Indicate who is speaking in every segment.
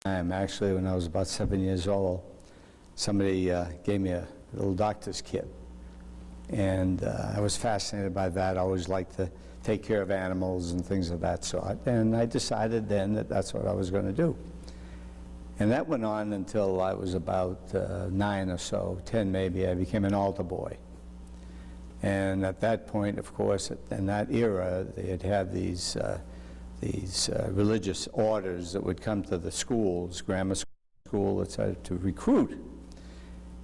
Speaker 1: Actually, when I was about 7 years old, somebody gave me a little doctor's kit. And I was fascinated by that. I always liked to take care of animals and things of that sort. And I decided then that that's what I was going to do. And that went on until I was about 9 or so, 10 maybe. I became an altar boy. And at that point, of course, in that era, they had had these religious orders that would come to the schools, grammar school, etc., to recruit.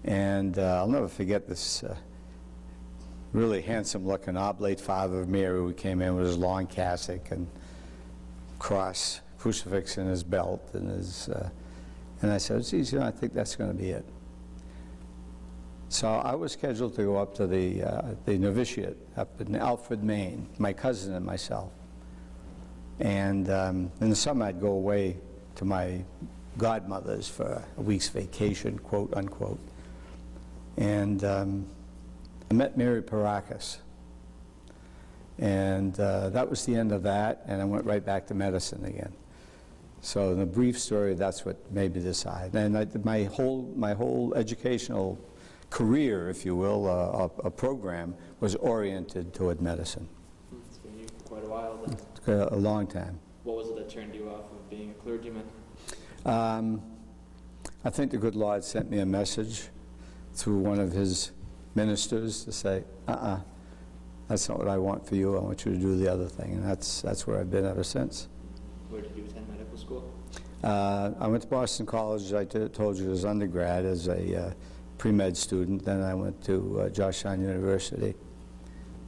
Speaker 1: And I'll never forget this really handsome-looking oblate father of Mary who came in with his long cassock and cross, crucifix in his belt, and his. And I said, geez, you know, I think that's going to be it. So I was scheduled to go up to the novitiate up in Alfred, Maine, my cousin and myself. And in the summer, I'd go away to my godmother's for a week's vacation, quote, unquote. And I met Mary Paracas. And that was the end of that, and I went right back to medicine again. So in a brief story, that's what made me decide. And my whole educational career, if you will, a program, was oriented toward medicine.
Speaker 2: It's been you for quite a while then.
Speaker 1: It's a long time.
Speaker 2: What was it that turned you off of being a clergyman?
Speaker 1: I think the good Lord sent me a message through one of his ministers to say, that's not what I want for you. I want you to do the other thing. And that's where I've been ever since.
Speaker 2: Where did you attend medical school?
Speaker 1: I went to Boston College, I told you, as undergrad, as a pre-med student. Then I went to Georgetown University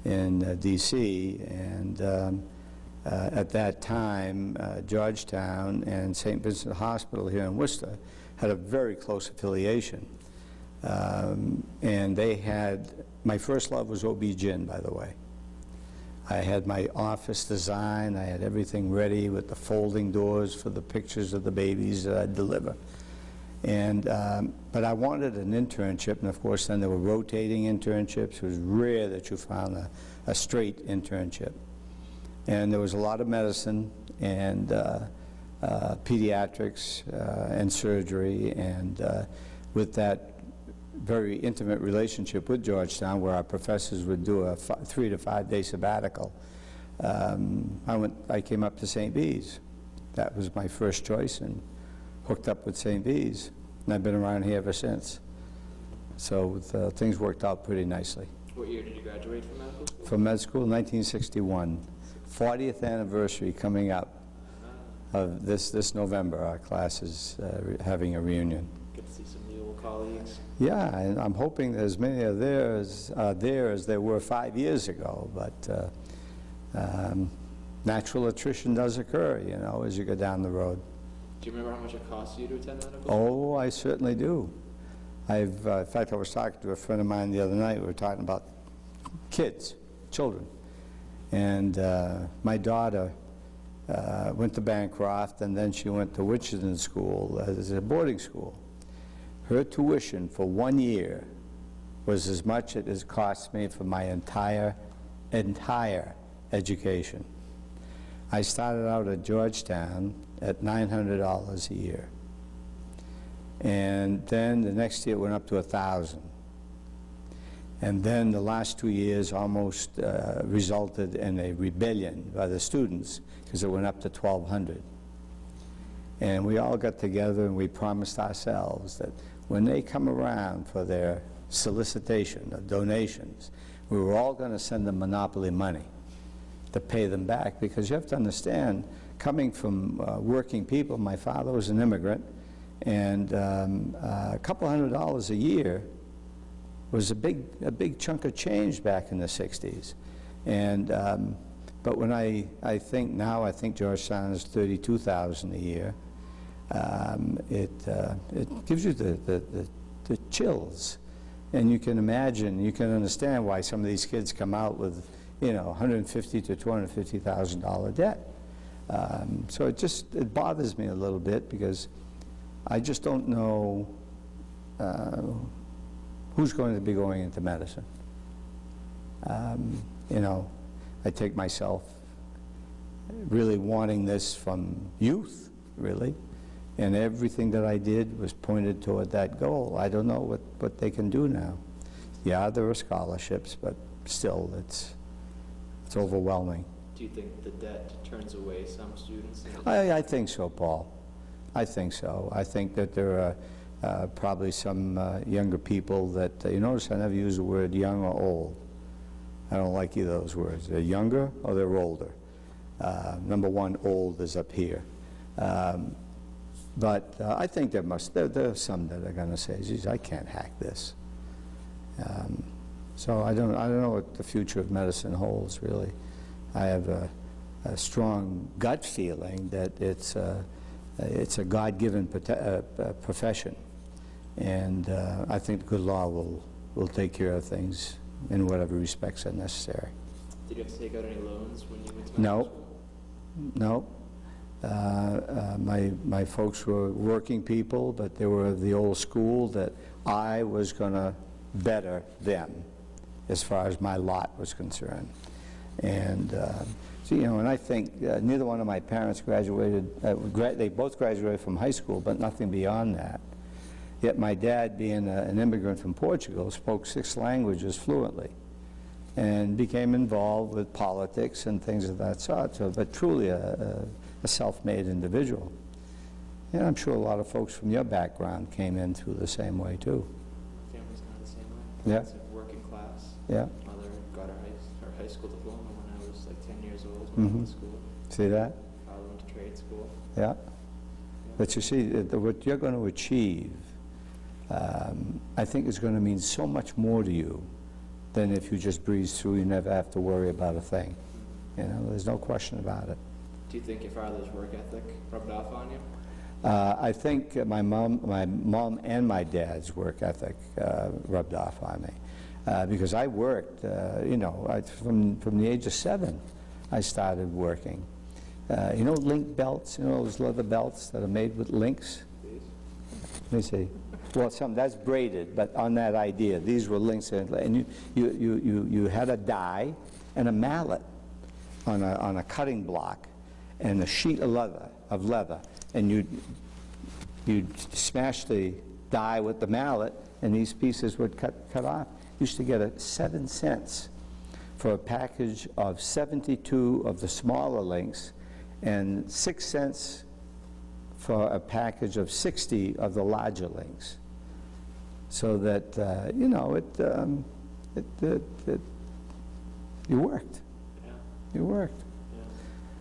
Speaker 1: in D.C. And at that time, Georgetown and St. Vincent Hospital here in Worcester had a very close affiliation. And they had, my first love was OB-GYN, by the way. I had my office designed, I had everything ready with the folding doors for the pictures of the babies that I'd deliver. And, but I wanted an internship, and of course then there were rotating internships. It was rare that you found a straight internship. And there was a lot of medicine and pediatrics and surgery, and with that very intimate relationship with Georgetown, where our professors would do a 3 to 5 day sabbatical, I came up to St. B's. That was my first choice, and hooked up with St. B's, and I've been around here ever since. So things worked out pretty nicely.
Speaker 2: What year did you graduate from medical school?
Speaker 1: From med school, 1961. 40th anniversary coming up of this November. Our class is having a reunion.
Speaker 2: Get to see some new old colleagues.
Speaker 1: Yeah, and I'm hoping that as many of theirs there as there were 5 years ago, but natural attrition does occur, you know, as you go down the road.
Speaker 2: Do you remember how much it cost you to attend medical school?
Speaker 1: Oh, I certainly do. In fact, I was talking to a friend of mine the other night. We were talking about kids, children. And my daughter went to Bancroft, and then she went to Wichita School as a boarding school. Her tuition for 1 year was as much as it cost me for my entire education. I started out at Georgetown at $900 a year. And then the next year it went up to $1,000. And then the last 2 years almost resulted in a rebellion by the students, because it went up to $1,200. And we all got together and we promised ourselves that when they come around for their solicitation of donations, we were all going to send them monopoly money to pay them back, because you have to understand, coming from working people, my father was an immigrant, and a couple $100 a year was a big chunk of change back in the 60s. And but when I think now, I think Georgetown is $32,000 a year. It gives you the chills, and you can imagine, you can understand why some of these kids come out with, you know, $150,000 to $250,000 debt. So it bothers me a little bit, because I just don't know who's going to be going into medicine. You know, I take myself really wanting this from youth, really, And everything that I did was pointed toward that goal. I don't know what they can do now. Yeah, there are scholarships, but still, it's overwhelming.
Speaker 2: Do you think the debt turns away some students?
Speaker 1: I think so, Paul. I think so. I think that there are probably some younger people that, you notice I never use the word young or old. I don't like either of those words. They're younger or they're older. Number one, old is up here. But I think there are some that are going to say, geez, I can't hack this. So I don't know what the future of medicine holds, really. I have a strong gut feeling that it's a God-given profession, and I think good law will take care of things in whatever respects are necessary.
Speaker 2: Did you have to take out any loans when you went to
Speaker 1: No,
Speaker 2: medical school?
Speaker 1: no. My folks were working people, but they were of the old school that I was going to better them as far as my lot was concerned. And so, you know, and I think neither one of my parents graduated, they both graduated from high school, but nothing beyond that. Yet my dad, being an immigrant from Portugal, spoke 6 languages fluently and became involved with politics and things of that sort, so, but truly a self-made individual. And I'm sure a lot of folks from your background came in through the same way, too.
Speaker 2: My family's kind of the same way.
Speaker 1: Yeah.
Speaker 2: It's a working class.
Speaker 1: Yeah.
Speaker 2: Mother got her high school diploma when I was like 10 years old when I went to school.
Speaker 1: See that?
Speaker 2: Father went to trade school.
Speaker 1: Yeah. But you see, what you're going to achieve, I think is going to mean so much more to you than if you just breeze through, you never have to worry about a thing. You know, there's no question about it.
Speaker 2: Do you think your father's work ethic rubbed off on you?
Speaker 1: I think my mom and my dad's work ethic rubbed off on me. Because I worked, you know, from the age of 7, I started working. You know link belts, you know those leather belts that are made with links?
Speaker 2: Please?
Speaker 1: Let me see. Well, that's braided, but on that idea, these were links, and you had a die and a mallet on a cutting block and a sheet of leather, and you'd smash the die with the mallet, and these pieces would cut off. Used to get 7 cents for a package of 72 of the smaller links, and 6 cents for a package of 60 of the larger links. So that, you know, you worked.
Speaker 2: Yeah.
Speaker 1: You worked.
Speaker 2: Yeah.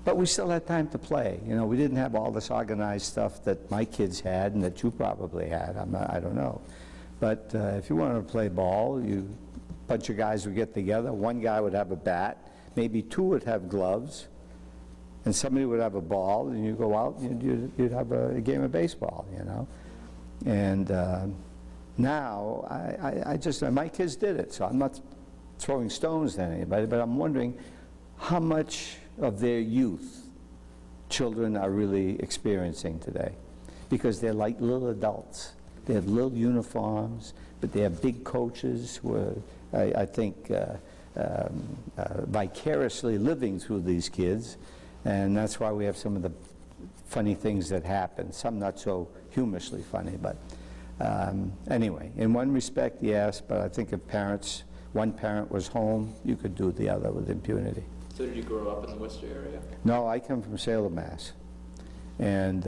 Speaker 1: But we still had time to play. You know, we didn't have all this organized stuff that my kids had and that you probably had. I don't know. But if you wanted to play ball, a bunch of guys would get together. One guy would have a bat. Maybe 2 would have gloves. And somebody would have a ball, and you go out and you'd have a game of baseball, you know. And now, my kids did it, so I'm not throwing stones at anybody, but I'm wondering how much of their youth children are really experiencing today. Because they're like little adults. They have little uniforms, but they have big coaches who are, I think, vicariously living through these kids. And that's why we have some of the funny things that happen, some not so humorously funny, but anyway, in one respect, yes, but I think if one parent was home, you could do the other with impunity.
Speaker 2: So did you grow up in the Worcester area?
Speaker 1: No, I come from Salem, Mass. And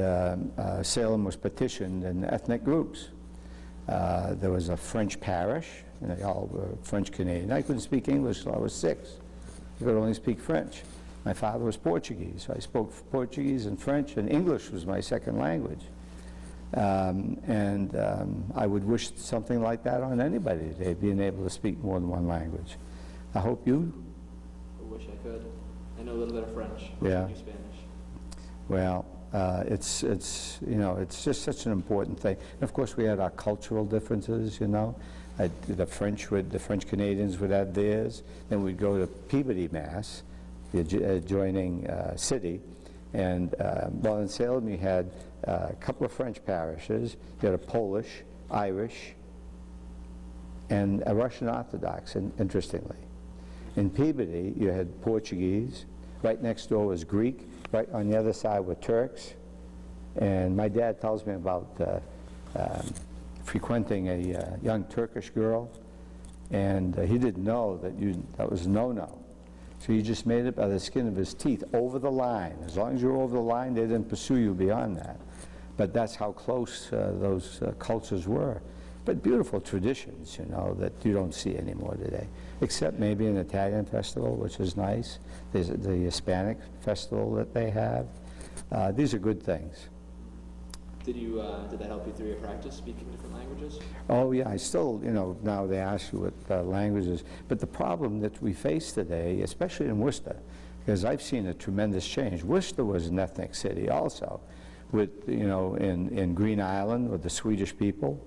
Speaker 1: Salem was partitioned in ethnic groups. There was a French parish, and they all were French Canadian. I couldn't speak English till I was 6. I could only speak French. My father was Portuguese, so I spoke Portuguese and French, and English was my second language. I would wish something like that on anybody today, being able to speak more than one language. I hope you.
Speaker 2: I wish I could. I know a little bit of French.
Speaker 1: Yeah.
Speaker 2: I do Spanish.
Speaker 1: Well, it's you know, it's just such an important thing. And of course, we had our cultural differences, you know. The French Canadians would have theirs. Then we'd go to Peabody, Mass, the adjoining city, and well, in Salem you had a couple of French parishes. You had a Polish, Irish, and a Russian Orthodox, interestingly. In Peabody you had Portuguese. Right next door was Greek. Right on the other side were Turks, And my dad tells me about frequenting a young Turkish girl, and he didn't know that that was a no-no. So he just made it by the skin of his teeth over the line. As long as you're over the line, they didn't pursue you beyond that. But that's how close those cultures were. But beautiful traditions, you know, that you don't see anymore today, except maybe an Italian festival, which is nice. There's the Hispanic festival that they have. These are good things.
Speaker 2: Did that help you through your practice, speaking different languages?
Speaker 1: Oh yeah, I still, you know, now they ask you what languages. But the problem that we face today, especially in Worcester, because I've seen a tremendous change. Worcester was an ethnic city also, with, you know, in Green Island with the Swedish people.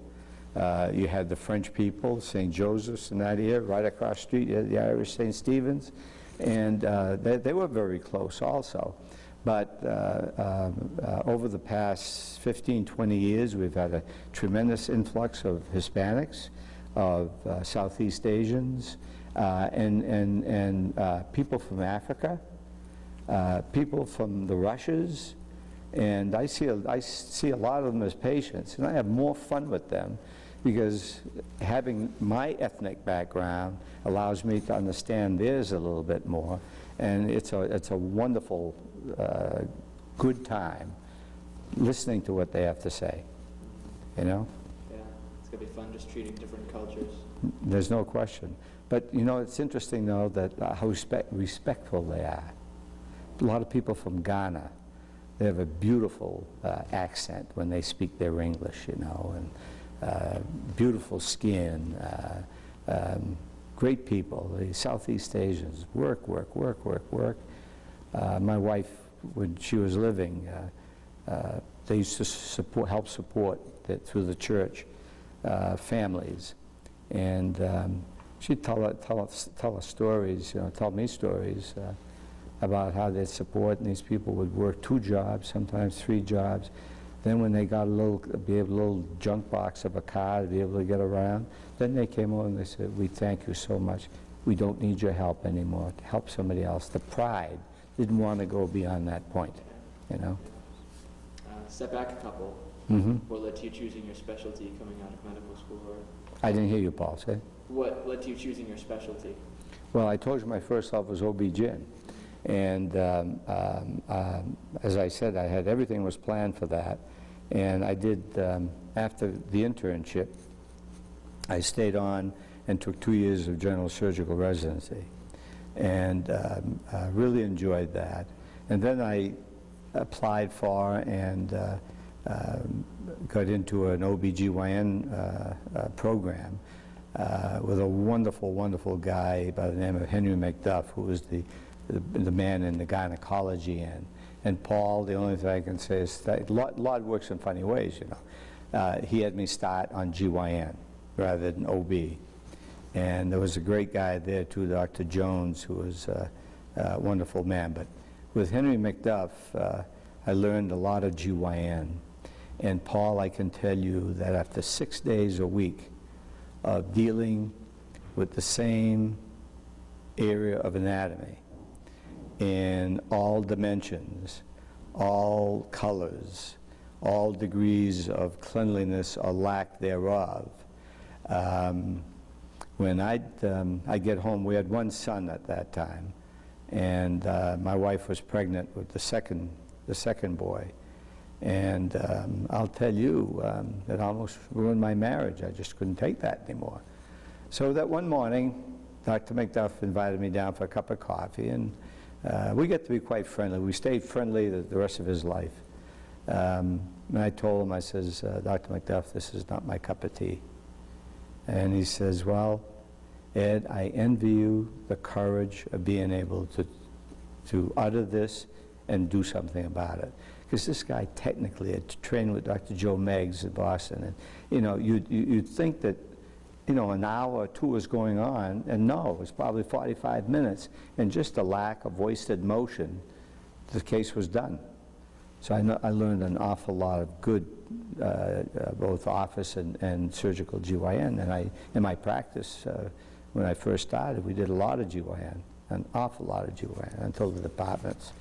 Speaker 1: You had the French people, St. Joseph's in that area. Right across the street, you had the Irish St. Stephen's. And they were very close also. But over the past 15, 20 years, we've had a tremendous influx of Hispanics, of Southeast Asians, and people from Africa, people from the Russias, and I see a lot of them as patients, and I have more fun with them because having my ethnic background allows me to understand theirs a little bit more, and it's a wonderful, good time listening to what they have to say, you know?
Speaker 2: Yeah, it's going to be fun just treating different cultures.
Speaker 1: There's no question. But, you know, it's interesting, though, that how respectful they are. A lot of people from Ghana, they have a beautiful accent when they speak their English, you know, and beautiful skin, great people. The Southeast Asians, work, work, work, work, work. My wife, when she was living, they used to help support through the church families, and she'd tell us stories, you know, tell me stories about how they'd support, and these people would work 2 jobs, sometimes 3 jobs. Then when they got a little junk box of a car to be able to get around, then they came over and they said, "We thank you so much. We don't need your help anymore. To help somebody else." The pride didn't want to go beyond that point, you know.
Speaker 2: Step back a couple.
Speaker 1: Mm-hmm.
Speaker 2: What led to you choosing your specialty coming out of medical school? Or
Speaker 1: I didn't hear you, Paul, say.
Speaker 2: what led to you choosing your specialty?
Speaker 1: Well, I told you my first love was OB-GYN. And as I said, I had everything was planned for that. And I did, after the internship, I stayed on and took 2 years of general surgical residency. And really enjoyed that. And then I applied for and got into an OB-GYN program with a wonderful, wonderful guy by the name of Henry McDuff, who was the man in the gynecology end. And Paul, the only thing I can say is that Lord works in funny ways, you know. He had me start on GYN rather than OB. And there was a great guy there too, Dr. Jones, who was a wonderful man. But with Henry McDuff, I learned a lot of GYN. And Paul, I can tell you that after 6 days a week of dealing with the same area of anatomy in all dimensions, all colors, all degrees of cleanliness or lack thereof, when I'd get home, we had 1 son at that time, and my wife was pregnant with the second boy. And I'll tell you, it almost ruined my marriage. I just couldn't take that anymore. So that one morning, Dr. McDuff invited me down for a cup of coffee, and we get to be quite friendly. We stayed friendly the rest of his life. And I told him, I says, "Dr. McDuff, this is not my cup of tea." And he says, "Well, Ed, I envy you the courage of being able to utter this and do something about it." Because this guy technically had trained with Dr. Joe Meggs in Boston. And, you know, you'd think that, you know, an hour or 2 was going on, and no, it was probably 45 minutes. And just a lack of wasted motion, the case was done. So I learned an awful lot of good, both office and surgical GYN. And in my practice, when I first started, we did a lot of GYN, an awful lot of GYN, until the departments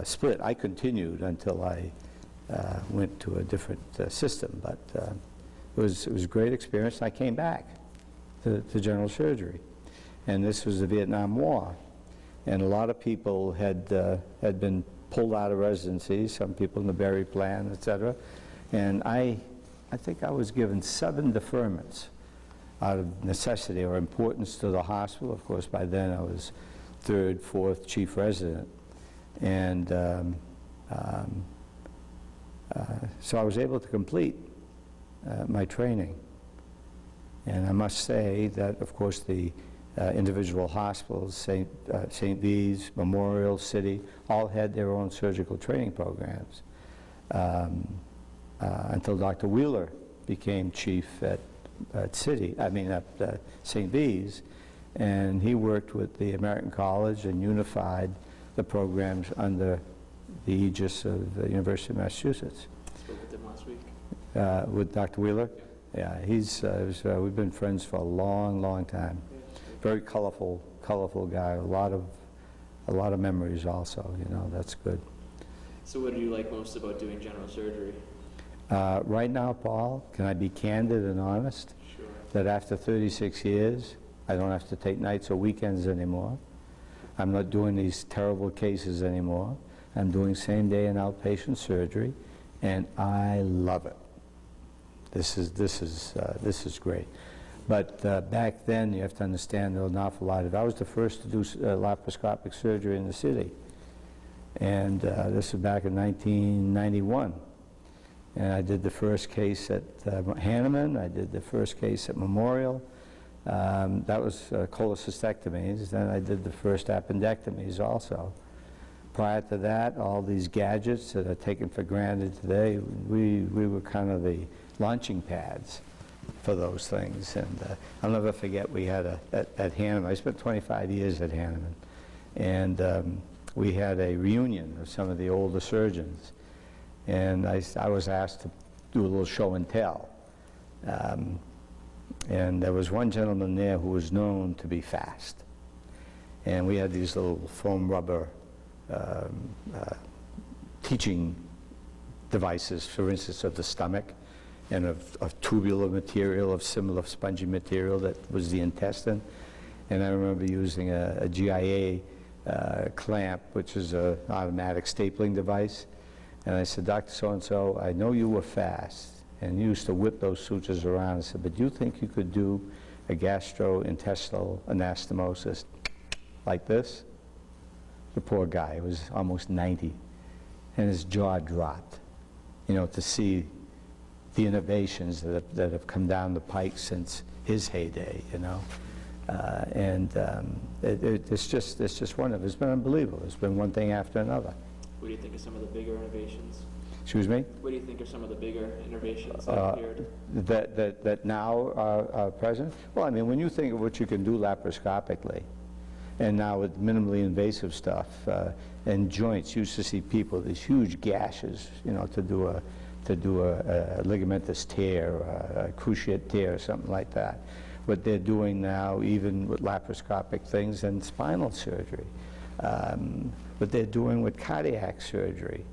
Speaker 1: split. I continued until I went to a different system. But it was a great experience. I came back to general surgery. And this was the Vietnam War. And a lot of people had been pulled out of residencies, some people in the Berry Plan, et cetera. And I think I was given 7 deferments out of necessity or importance to the hospital. Of course, by then I was 3rd, 4th chief resident. And so I was able to complete my training. And I must say that, of course, the individual hospitals, St. V's, Memorial, City, all had their own surgical training programs until Dr. Wheeler became chief at St. V's, and he worked with the American College and unified the programs under the aegis of the University of Massachusetts.
Speaker 2: Spoke with him last week.
Speaker 1: With Dr. Wheeler? Yeah, we've been friends for a long, long time. Very colorful guy. A lot of memories also. You know, that's good.
Speaker 2: So, what do you like most about doing general surgery?
Speaker 1: Right now, Paul, can I be candid and honest?
Speaker 2: Sure.
Speaker 1: That after 36 years, I don't have to take nights or weekends anymore. I'm not doing these terrible cases anymore. I'm doing same-day and outpatient surgery, and I love it. This is great. But back then, you have to understand there was an awful lot of it. I was the first to do laparoscopic surgery in the city. And this was back in 1991. And I did the first case at Hanneman. I did the first case at Memorial. That was cholecystectomies. Then I did the first appendectomies also. Prior to that, all these gadgets that are taken for granted today, we were kind of the launching pads for those things. And I'll never forget, we had at Hanneman, I spent 25 years at Hanneman, and we had a reunion of some of the older surgeons. And I was asked to do a little show and tell. And there was one gentleman there who was known to be fast. And we had these little foam rubber teaching devices, for instance, of the stomach, and of tubular material, of similar spongy material that was the intestine. And I remember using a GIA clamp, which is an automatic stapling device. And I said, Dr. So-and-so, I know you were fast, and you used to whip those sutures around. I said, but do you think you could do a gastrointestinal anastomosis like this? The poor guy was almost 90, and his jaw dropped, you know, to see the innovations that have come down the pike since his heyday, you know. It's just wonderful. It's been unbelievable. It's been one thing after another.
Speaker 2: What do you think of some of the bigger innovations?
Speaker 1: Excuse me?
Speaker 2: What do you think are some of the bigger innovations that appeared?
Speaker 1: That now are present? Well, I mean, when you think of what you can do laparoscopically, and now with minimally invasive stuff, and joints, you used to see people, these huge gashes, you know, to do a ligamentous tear, a cruciate tear, or something like that. What they're doing now, even with laparoscopic things and spinal surgery, what they're doing with cardiac surgery,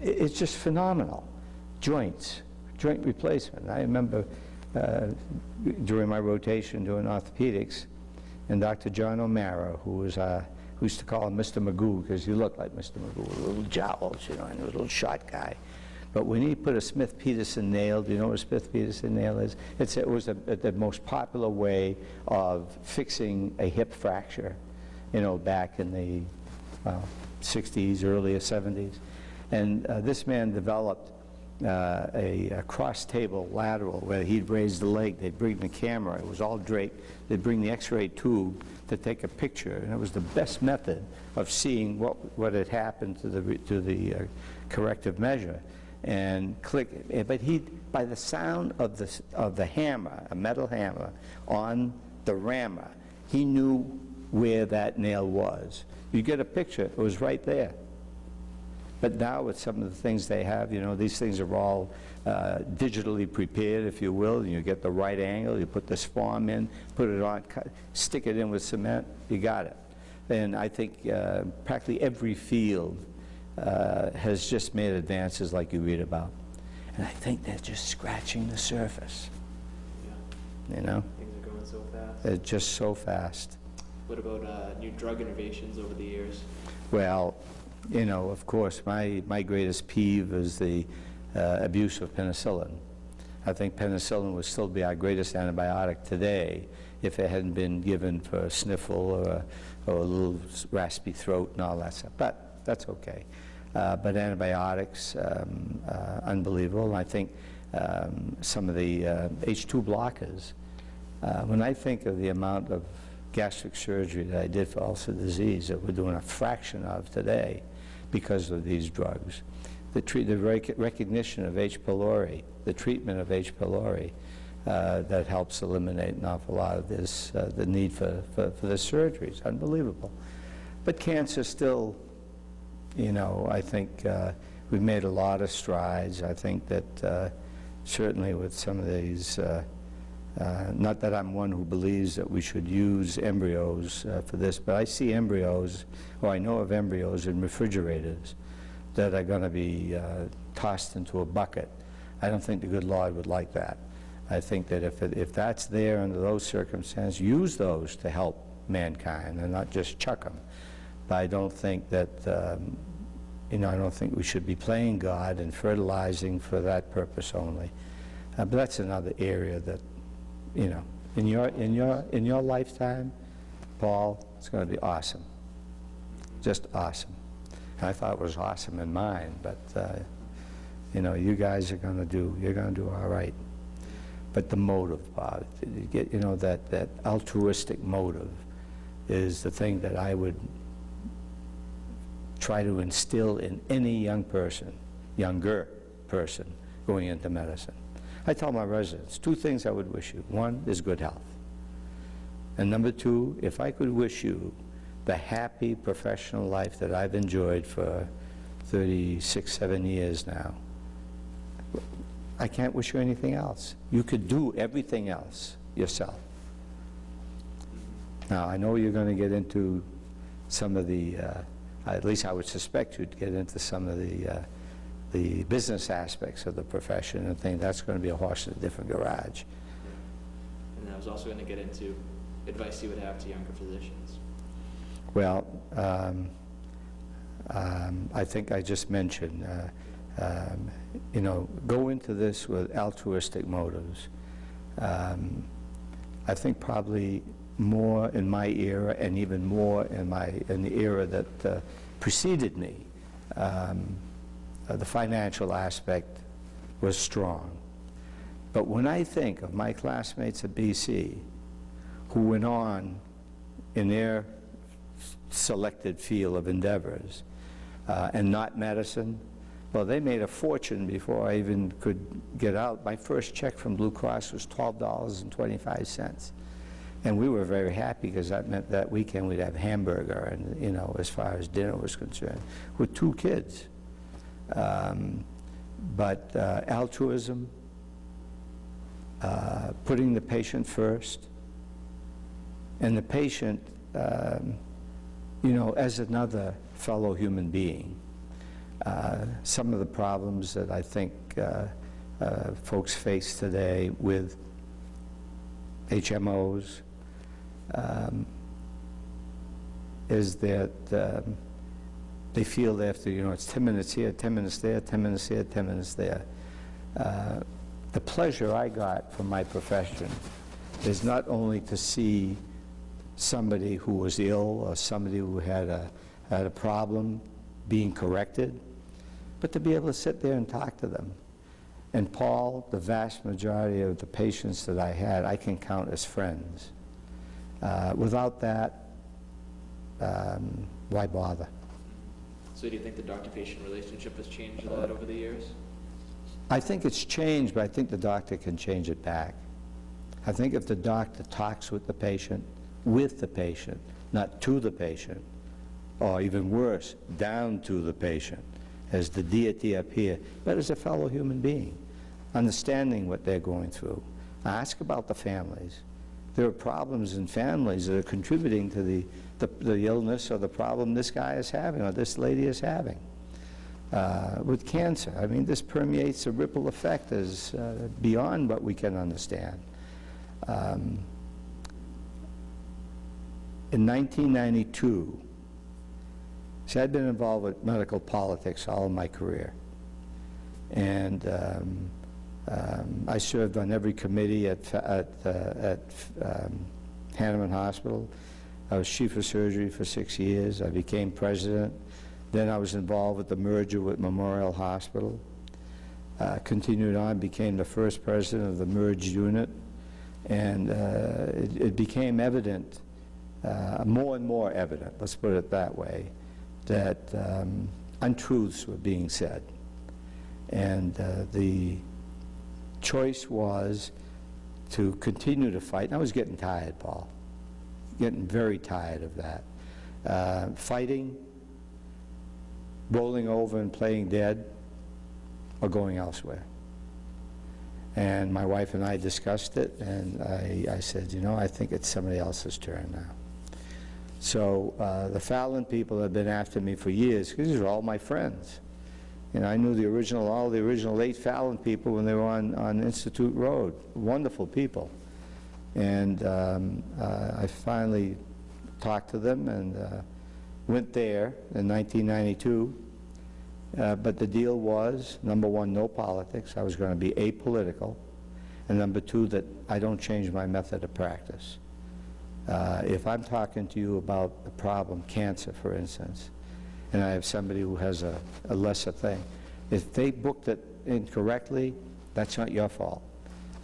Speaker 1: it's just phenomenal. Joints, joint replacement. I remember during my rotation doing orthopedics, and Dr. John Amaral, who used to call him Mr. Magoo because he looked like Mr. Magoo, with little jowls, you know, and he was a little short guy. But when he put a Smith-Peterson nail, do you know what a Smith-Peterson nail is? It was the most popular way of fixing a hip fracture, you know, back in the 60s, earlier 70s. And this man developed a cross-table lateral where he'd raise the leg, they'd bring the camera, it was all draped, they'd bring the x-ray tube to take a picture, and it was the best method of seeing what had happened to the corrective measure. And click, but by the sound of the hammer, a metal hammer, on the rammer, he knew where that nail was. You get a picture, it was right there. But now with some of the things they have, you know, these things are all digitally prepared, if you will, and you get the right angle, you put the sparm in, put it on, stick it in with cement, you got it. And I think practically every field has just made advances like you read about. And I think they're just scratching the surface,
Speaker 2: Yeah,
Speaker 1: you know?
Speaker 2: things are going so fast.
Speaker 1: They're just so fast.
Speaker 2: What about new drug innovations over the years?
Speaker 1: Well, you know, of course, my greatest peeve is the abuse of penicillin. I think penicillin would still be our greatest antibiotic today if it hadn't been given for a sniffle or a little raspy throat and all that stuff. But that's okay. But antibiotics, unbelievable. I think some of the H2 blockers, when I think of the amount of gastric surgery that I did for ulcer disease that we're doing a fraction of today because of these drugs, the recognition of H. pylori, the treatment of H. pylori, that helps eliminate an awful lot of this, the need for the surgeries. Unbelievable. But cancer still, you know, I think we've made a lot of strides. I think that certainly with some of these, not that I'm one who believes that we should use embryos for this, but I see embryos, or I know of embryos in refrigerators that are going to be tossed into a bucket. I don't think the good Lord would like that. I think that if that's there under those circumstances, use those to help mankind and not just chuck them. But I don't think that, you know, I don't think we should be playing God and fertilizing for that purpose only. But that's another area that, you know, in your lifetime, Paul, it's going to be awesome. Just awesome. And I thought it was awesome in mine, but you know, you guys are going to do, you're going to do all right. But the motive, Bob, you know, that altruistic motive is the thing that I would try to instill in any young person, younger person, going into medicine. I tell my residents, two things I would wish you. One is good health. And number two, if I could wish you the happy professional life that I've enjoyed for 36, 7 years now, I can't wish you anything else. You could do everything else yourself. Now, I know you're going to get into some of the, at least I would suspect you'd get into some of the business aspects of the profession and think that's going to be a horse in a different garage.
Speaker 2: And I was also going to get into advice you would have to younger physicians.
Speaker 1: Well, I think I just mentioned, you know, go into this with altruistic motives. I think probably more in my era and even more in the era that preceded me, the financial aspect was strong. But when I think of my classmates at BC who went on in their selected field of endeavors and not medicine, well, they made a fortune before I even could get out. My first check from Blue Cross was $12.25. And we were very happy because that meant that weekend we'd have hamburger and, you know, as far as dinner was concerned, with 2 kids. But altruism, putting the patient first, and the patient, you know, as another fellow human being. Some of the problems that I think folks face today with HMOs is that they feel they have to, you know, it's 10 minutes here, 10 minutes there, 10 minutes here, 10 minutes there. The pleasure I got from my profession is not only to see somebody who was ill or somebody who had a problem being corrected, but to be able to sit there and talk to them. And Paul, the vast majority of the patients that I had, I can count as friends. Without that, why bother?
Speaker 2: So do you think the doctor-patient relationship has changed a lot over the years?
Speaker 1: I think it's changed, but I think the doctor can change it back. I think if the doctor talks with the patient, not to the patient, or even worse, down to the patient, as the deity up here, but as a fellow human being, understanding what they're going through. Ask about the families. There are problems in families that are contributing to the illness or the problem this guy is having or this lady is having. with cancer. I mean, this permeates a ripple effect is beyond what we can understand. In 1992, see, I'd been involved with medical politics all of my career. And I served on every committee at Hahnemann Hospital. I was chief of surgery for 6 years. I became president. Then I was involved with the merger with Memorial Hospital. Continued on, became the first president of the merged unit. And it became evident, more and more evident, let's put it that way, that untruths were being said. And the choice was to continue to fight. And I was getting tired, Paul, getting very tired of that. Fighting, rolling over and playing dead, or going elsewhere. And my wife and I discussed it, and I said, you know, I think it's somebody else's turn now. So the Fallon people have been after me for years, because these are all my friends. You know, I knew all the original 8 Fallon people when they were on Institute Road. Wonderful people. And I finally talked to them and went there in 1992. But the deal was, number one, no politics. I was going to be apolitical. And number two, that I don't change my method of practice. If I'm talking to you about a problem, cancer, for instance, and I have somebody who has a lesser thing, if they booked it incorrectly, that's not your fault.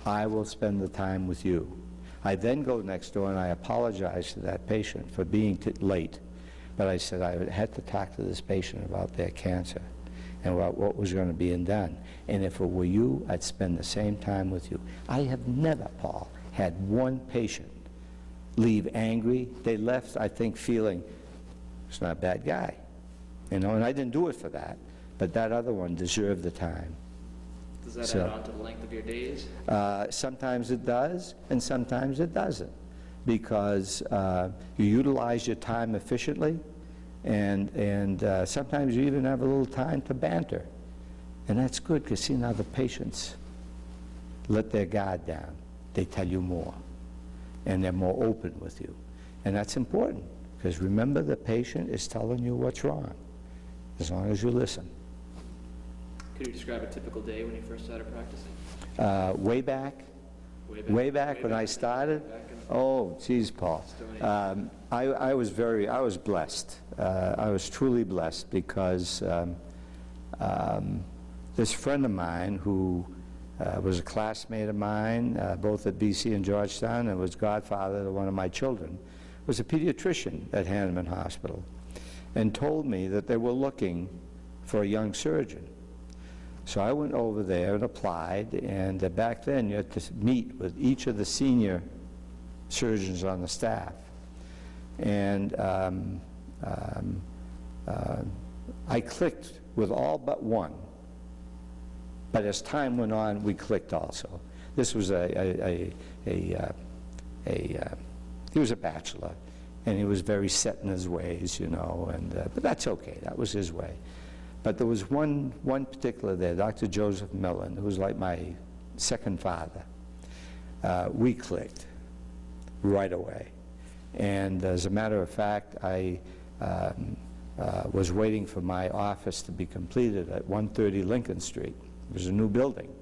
Speaker 1: I will spend the time with you. I then go next door and I apologize to that patient for being late. But I said I had to talk to this patient about their cancer and about what was going to be done. And if it were you, I'd spend the same time with you. I have never, Paul, had one patient leave angry. They left, I think, feeling, it's not a bad guy. You know, and I didn't do it for that, but that other one deserved the time.
Speaker 2: Does that add on to the length of your days?
Speaker 1: Sometimes it does, and sometimes it doesn't, because you utilize your time efficiently, and sometimes you even have a little time to banter. And that's good, because see, now the patients let their guard down. They tell you more, and they're more open with you. And that's important, because remember, the patient is telling you what's wrong, as long as you listen.
Speaker 2: Could you describe a typical day when you first started practicing?
Speaker 1: Way back when I started, oh, geez, Paul. I was blessed. I was truly blessed, because this friend of mine who was a classmate of mine, both at BC and Georgetown, and was godfather to one of my children, was a pediatrician at Hahnemann Hospital, and told me that they were looking for a young surgeon. So I went over there and applied, and back then you had to meet with each of the senior surgeons on the staff. And I clicked with all but one. But as time went on, we clicked also. This was he was a bachelor, and he was very set in his ways, you know, and but that's okay, that was his way. But there was one particular there, Dr. Joseph Millen, who was like my second father. We clicked right away. And as a matter of fact, I was waiting for my office to be completed at 130 Lincoln Street. It was a new building.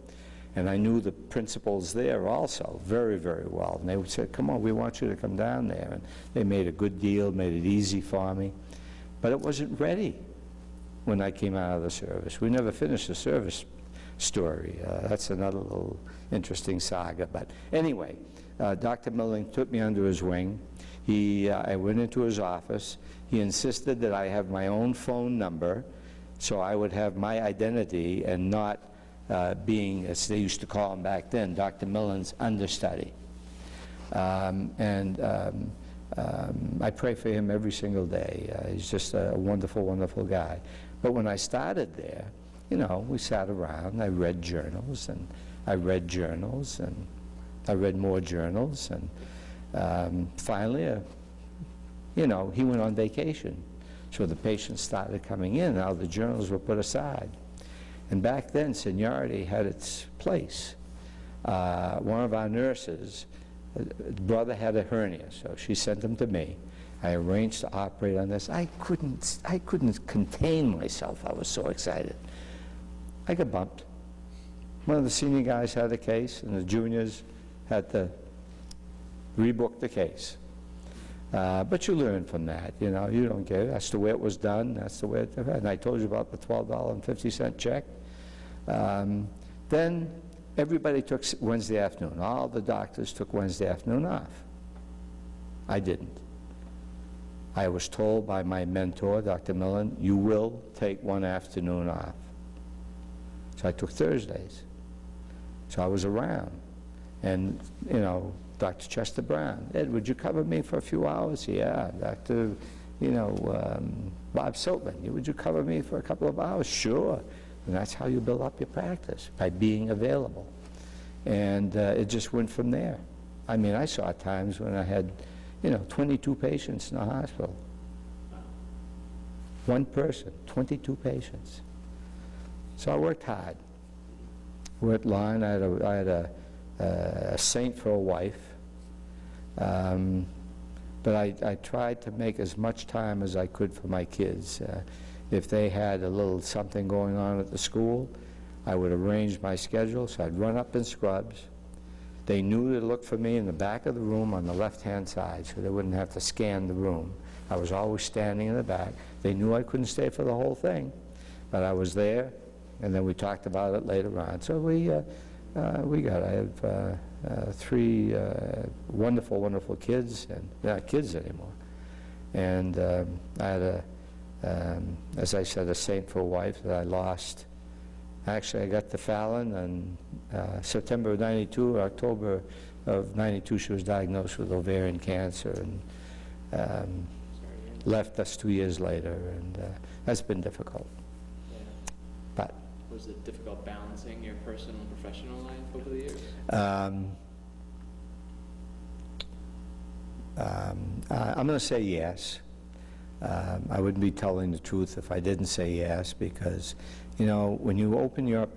Speaker 1: And I knew the principals there also very, very well. And they said, come on, we want you to come down there. And they made a good deal, made it easy for me. But it wasn't ready when I came out of the service. We never finished the service story. That's another little interesting saga. But anyway, Dr. Milling took me under his wing. I went into his office. He insisted that I have my own phone number, so I would have my identity and not being, as they used to call him back then, Dr. Millen's understudy. I pray for him every single day. He's just a wonderful, wonderful guy. But when I started there, you know, we sat around, I read journals, and I read journals, and I read more journals, and finally, you know, he went on vacation. So the patients started coming in, now the journals were put aside. And back then, seniority had its place. One of our nurses, brother had a hernia, so she sent him to me. I arranged to operate on this. I couldn't contain myself. I was so excited. I got bumped. One of the senior guys had a case, and the juniors had to rebook the case. But you learn from that, you know, you don't get it. That's the way it was done, that's the way it was. And I told you about the $12.50 check. Then everybody took Wednesday afternoon. All the doctors took Wednesday afternoon off. I didn't. I was told by my mentor, Dr. Millen, you will take one afternoon off. So I took Thursdays. So I was around. And, you know, Dr. Chester Brown, Ed, would you cover me for a few hours? Yeah. Dr. Bob Siltman, would you cover me for a couple of hours? Sure. And that's how you build up your practice, by being available. And it just went from there. I mean, I saw times when I had, 22 patients in the hospital. One person, 22 patients. So I worked hard. Worked long. I had a saint for a wife. But I tried to make as much time as I could for my kids. If they had a little something going on at the school, I would arrange my schedule, so I'd run up in scrubs. They knew to look for me in the back of the room on the left-hand side, so they wouldn't have to scan the room. I was always standing in the back. They knew I couldn't stay for the whole thing, but I was there, and then we talked about it later on. So I have 3 wonderful, wonderful kids, and they're not kids anymore. And I had as I said, a saint for a wife that I lost. Actually, I got to Fallon in September of '92. October of '92, she was diagnosed with ovarian cancer, and left us 2 years later, and that's been difficult.
Speaker 2: Yeah.
Speaker 1: But
Speaker 2: was it difficult balancing your personal and professional life over the years?
Speaker 1: I'm going to say yes. I wouldn't be telling the truth if I didn't say yes, because, when you open your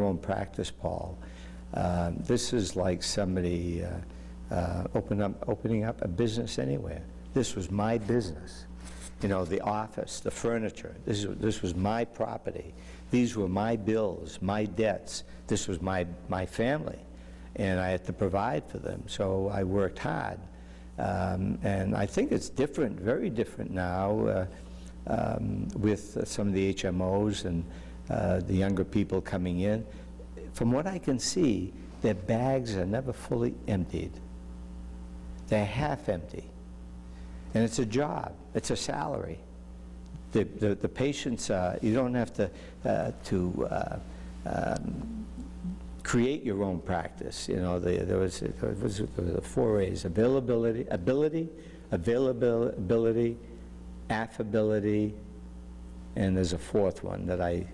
Speaker 1: own practice, Paul, this is like somebody opening up a business anywhere. This was my business. The office, the furniture. This was my property. These were my bills, my debts. This was my family, and I had to provide for them. So I worked hard. And I think it's different, very different now with some of the HMOs and the younger people coming in. From what I can see, their bags are never fully emptied. They're half empty. And it's a job, it's a salary. The patients, you don't have to create your own practice. There was the 4 A's: availability, affability, and there's a 4th one that I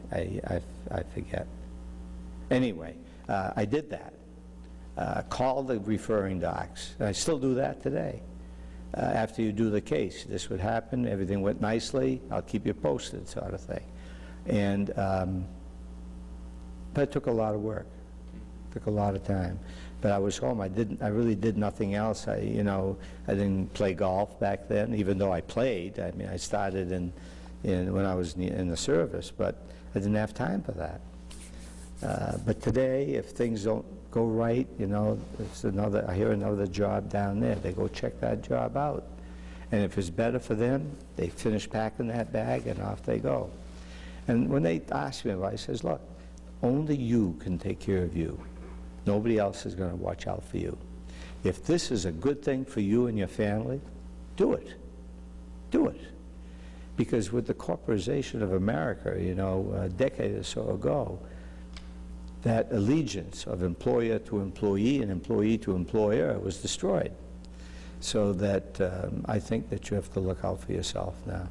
Speaker 1: forget. Anyway, I did that. Call the referring docs. I still do that today. After you do the case, this would happen, everything went nicely, I'll keep you posted, sort of thing. And but it took a lot of work. Took a lot of time, but I was home. I really did nothing else. I didn't play golf back then, even though I played. I mean, I started when I was in the service, but I didn't have time for that. But today, if things don't go right, it's I hear another job down there. They go check that job out, and if it's better for them, they finish packing that bag and off they go. And when they ask me about it, I says, look, only you can take care of you. Nobody else is going to watch out for you. If this is a good thing for you and your family, do it. Do it. Because with the corporatization of America, a decade or so ago, that allegiance of employer to employee and employee to employer was destroyed. So that I think that you have to look out for yourself now.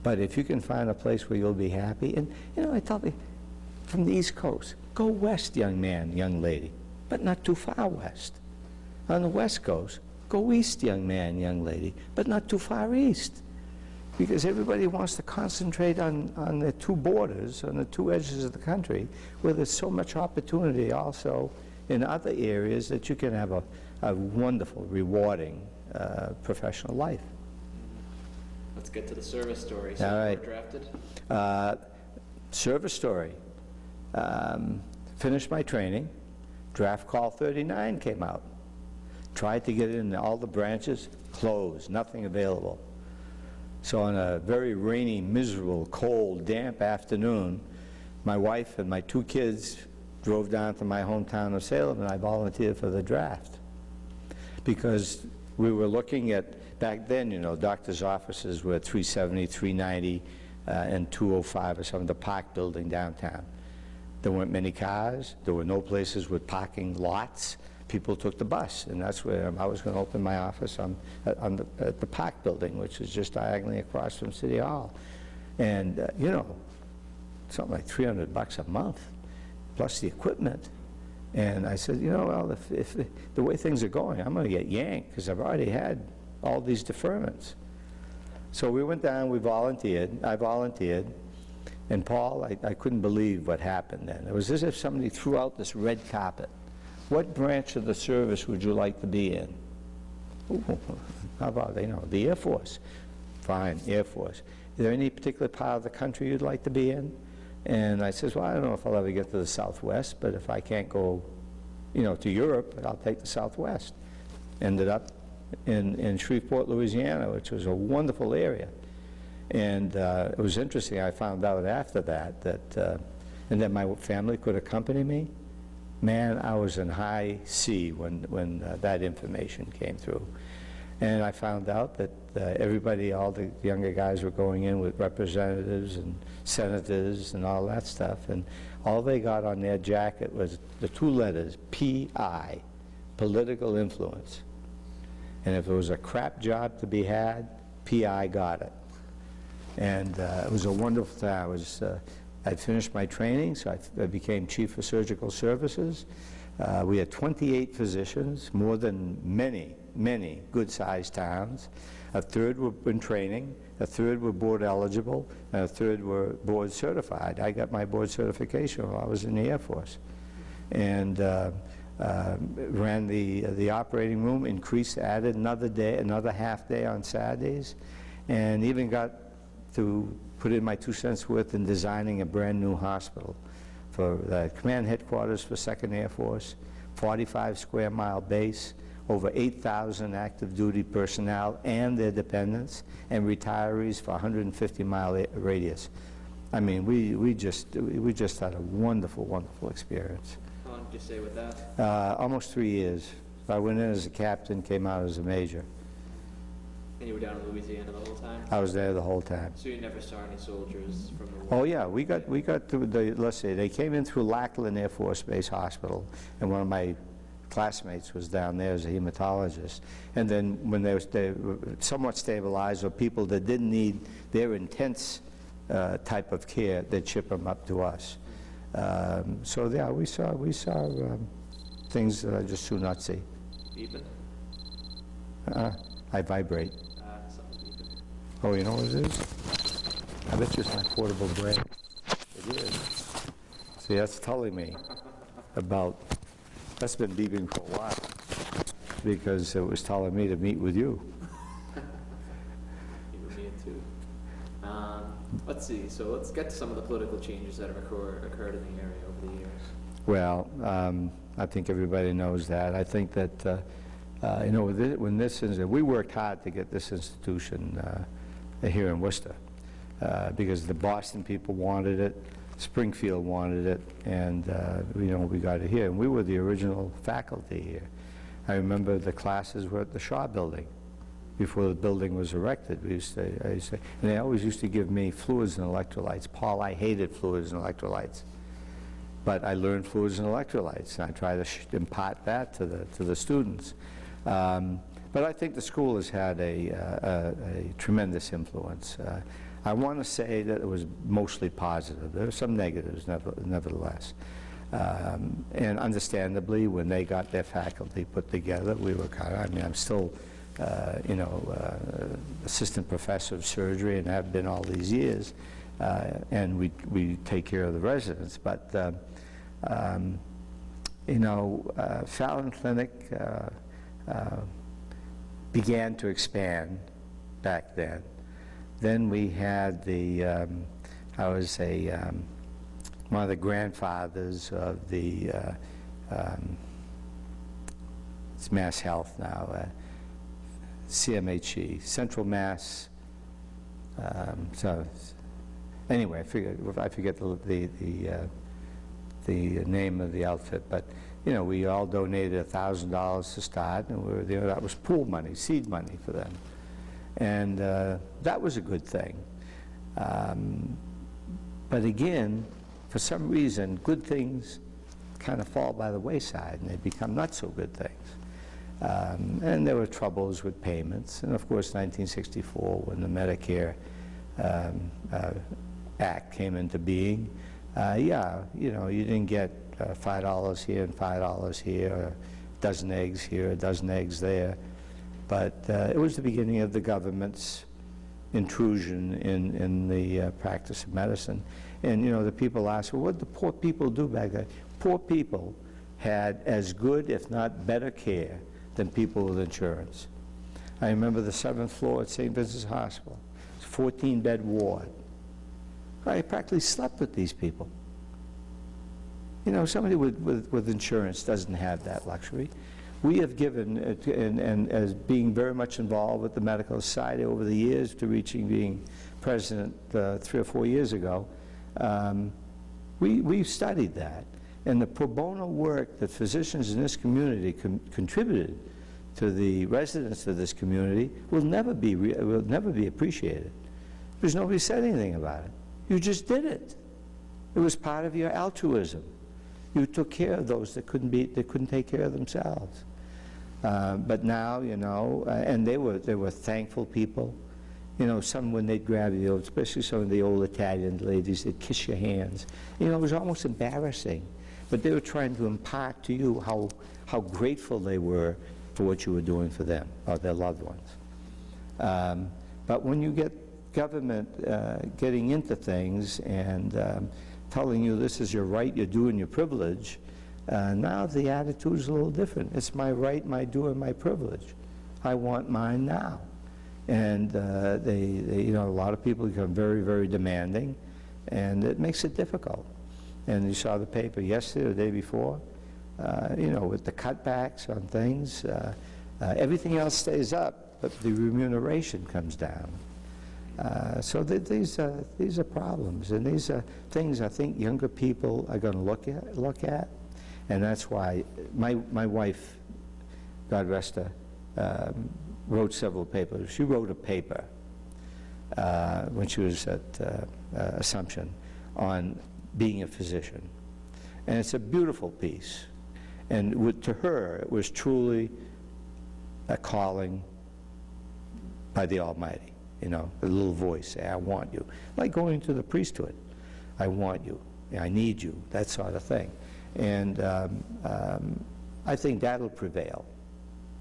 Speaker 1: But if you can find a place where you'll be happy, and I tell you, from the East Coast, go west, young man, young lady, but not too far west. On the West Coast, Go east, young man, young lady, but not too far east. Because everybody wants to concentrate on the two borders, on the two edges of the country, where there's so much opportunity also in other areas that you can have a wonderful, rewarding professional life.
Speaker 2: Let's get to the service story. So
Speaker 1: All right.
Speaker 2: you were drafted?
Speaker 1: Service story. Finished my training. Draft Call 39 came out. Tried to get in all the branches, closed, nothing available. So on a very rainy, miserable, cold, damp afternoon, my wife and my 2 kids drove down to my hometown of Salem, and I volunteered for the draft. Because we were looking at, back then, you know, doctors' offices were 370, 390, and 205 or something, the Park Building downtown. There weren't many cars. There were no places with parking lots. People took the bus, and that's where I was going to open my office at the Park Building, which is just diagonally across from City Hall. And, you know, something like $300 a month, plus the equipment. And I said, you know, well, if the way things are going, I'm going to get yanked, because I've already had all these deferments. So we went down, we volunteered, I volunteered, and Paul, I couldn't believe what happened then. It was as if somebody threw out this red carpet. What branch of the service would you like to be in? Ooh, how about, you know, the Air Force? Fine, Air Force. Is there any particular part of the country you'd like to be in? And I says, well, I don't know if I'll ever get to the Southwest, but if I can't go, you know, to Europe, I'll take the Southwest. Ended up in Shreveport, Louisiana, which was a wonderful area. And it was interesting, I found out after that, and then my family could accompany me. Man, I was in high C when that information came through. And I found out that everybody, all the younger guys were going in with representatives and senators and all that stuff. And all they got on their jacket was the 2 letters, P.I., political influence. And if there was a crap job to be had, P.I. got it. And it was a wonderful time. I'd finished my training, so I became Chief of Surgical Services. We had 28 physicians, more than many, many good-sized towns. A third were in training, a third were board eligible, and a third were board certified. I got my board certification while I was in the Air Force. And ran the operating room, increased, added another day, another half day on Saturdays, and even got to put in my 2 cents worth in designing a brand new hospital for the command headquarters for 2nd Air Force, 45 square mile base, over 8,000 active duty personnel and their dependents, and retirees for 150-mile radius. I mean, we just had a wonderful, wonderful experience.
Speaker 2: How long did you stay with that?
Speaker 1: Almost 3 years. I went in as a captain, came out as a major.
Speaker 2: And you were down in Louisiana the whole time?
Speaker 1: I was there the whole time.
Speaker 2: So you never saw any soldiers from the war?
Speaker 1: Oh yeah, we got through the, let's see, they came in through Lackland Air Force Base Hospital, and one of my classmates was down there as a hematologist. And then when they were somewhat stabilized, or people that didn't need their intense type of care, they'd ship them up to us. So yeah, we saw things that I just do not see.
Speaker 2: Beeping?
Speaker 1: I vibrate.
Speaker 2: Something beeping.
Speaker 1: Oh, you know what it is? I bet you it's my portable brain. It is. See, that's telling me about, that's been beeping for a while, because it was telling me to meet with you.
Speaker 2: You were me too. Let's see, so let's get to some of the political changes that have occurred in the area over the years.
Speaker 1: Well, I think everybody knows that. I think that, you know, when this is, we worked hard to get this institution here in Worcester, because the Boston people wanted it, Springfield wanted it, and you know, we got it here. And we were the original faculty here. I remember the classes were at the Shaw Building before the building was erected. I used to, and they always used to give me fluids and electrolytes. Paul, I hated fluids and electrolytes. But I learned fluids and electrolytes, and I try to impart that to the students. But I think the school has had a tremendous influence. I want to say that it was mostly positive. There were some negatives, nevertheless. And understandably, when they got their faculty put together, we were kind of, I mean, I'm still, you know, assistant professor of surgery and have been all these years, and we take care of the residents. But, you know, Fallon Clinic began to expand back then. Then we had the, I was one of the grandfathers of the, it's Mass Health now, CMHE, Central Mass, so anyway, I forget the name of the outfit, but you know, we all donated $1,000 to start, and we were there. That was pool money, seed money for them, and that was a good thing. But again, for some reason, good things kind of fall by the wayside, and they become not so good things. And there were troubles with payments, and of course, 1964, when the Medicare Act came into being, yeah, you know, you didn't get $5 here and $5 here, or a dozen eggs here, a dozen eggs there. But it was the beginning of the government's intrusion in the practice of medicine. And, you know, the people ask, well, what did the poor people do back then? Poor people had as good, if not better care than people with insurance. I remember the 7th floor at St. Vincent's Hospital. It's a 14-bed ward. I practically slept with these people. You know, somebody with insurance doesn't have that luxury. We have given, and as being very much involved with the Medical Society over the years to reaching being president 3 or 4 years ago, we've studied that. And the pro bono work that physicians in this community contributed to the residents of this community will never be appreciated, because nobody said anything about it. You just did it. It was part of your altruism. You took care of those that couldn't take care of themselves. But now, you know, and they were thankful people. You know, some, when they'd grab you, especially some of the old Italian ladies, they'd kiss your hands. You know, it was almost embarrassing. But they were trying to impart to you how grateful they were for what you were doing for them or their loved ones. But when you get government getting into things and telling you this is your right, you're doing your privilege, now the attitude is a little different. It's my right, my due, and my privilege. I want mine now. And they, you know, a lot of people become very, very demanding, and it makes it difficult. And you saw the paper yesterday, the day before, you know, with the cutbacks on things. Everything else stays up, but the remuneration comes down. So these are problems, and these are things I think younger people are going to look at, and that's why my wife, God rest her, wrote several papers. She wrote a paper when she was at Assumption on being a physician, and it's a beautiful piece. And to her, it was truly a calling by the Almighty. You know, a little voice say, I want you. Like going to the priesthood. I want you. I need you. That sort of thing. And I think that'll prevail.